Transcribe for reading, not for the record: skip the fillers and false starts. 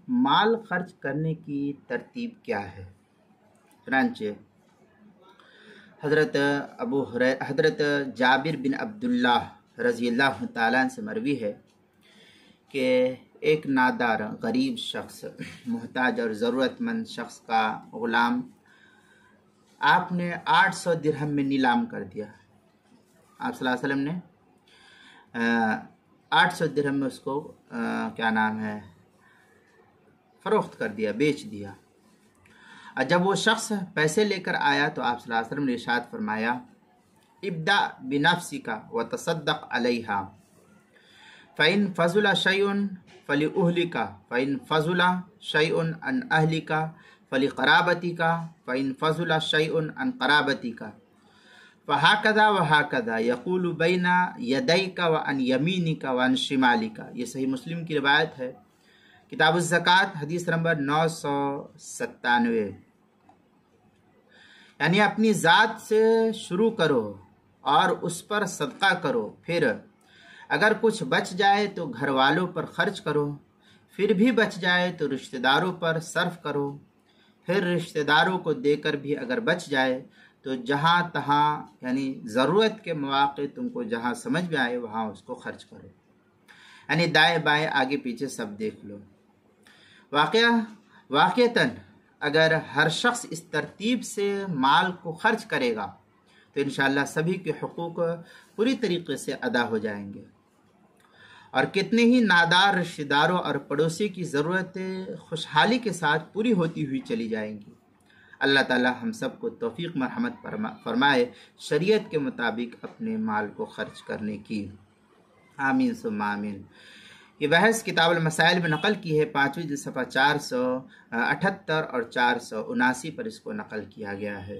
مال خرچ کرنے کی ترتیب کیا ہے؟ چنانچہ حضرت جابر بن عبداللہ رضی اللہ تعالیٰ عنہ سے مروی ہے کہ ایک نادار غریب شخص، محتاج اور ضرورت مند شخص کا غلام آپ نے 800 درہم میں نیلام کر دیا۔ آپ صلی اللہ علیہ وسلم نے 800 درہم میں اس کو فروخت کر دیا، بیچ دیا۔ اور جب وہ شخص پیسے لے کر آیا تو آپ صلی اللہ علیہ وسلم نے ارشاد فرمایا، ابدأ بنفسک وتصدق علیہا فإن فضل شیء فلأہلک فإن فضل شیء عن اہلک فلقرابتک فإن فضل شیء عن قرابتک فہکذا وہکذا یقول بین یدیک وعن یمینک وعن شمالک۔ یہ صحیح مسلم کی روایت ہے، کتاب الزکوٰۃ حدیث نمبر 997۔ یعنی اپنی ذات سے شروع کرو اور اس پر صدقہ کرو، پھر اگر کچھ بچ جائے تو گھر والوں پر خرچ کرو، پھر بھی بچ جائے تو رشتہ داروں پر صرف کرو، پھر رشتہ داروں کو دے کر بھی اگر بچ جائے تو جہاں تہاں یعنی ضرورت کے مواقع تم کو جہاں سمجھ میں آئے وہاں اس کو خرچ کرو، یعنی دائیں بائیں آگے پیچھے سب دیکھ لو۔ واقعتاً اگر ہر شخص اس ترتیب سے مال کو خرچ کرے گا تو انشاءاللہ سبھی کے حقوق پوری طریقے سے ادا ہو جائیں گے، اور کتنے ہی نادار رشتہ داروں اور پڑوسی کی ضرورتیں خوشحالی کے ساتھ پوری ہوتی ہوئی چلی جائیں گی۔ اللہ تعالی ہم سب کو توفیق مرحمت فرمائے شریعت کے مطابق اپنے مال کو خرچ کرنے کی، آمین ثم آمین۔ یہ بحث کتاب المسائل میں نقل کی ہے، 5ویں جلد صفحہ 478 اور 479 پر اس کو نقل کیا گیا ہے۔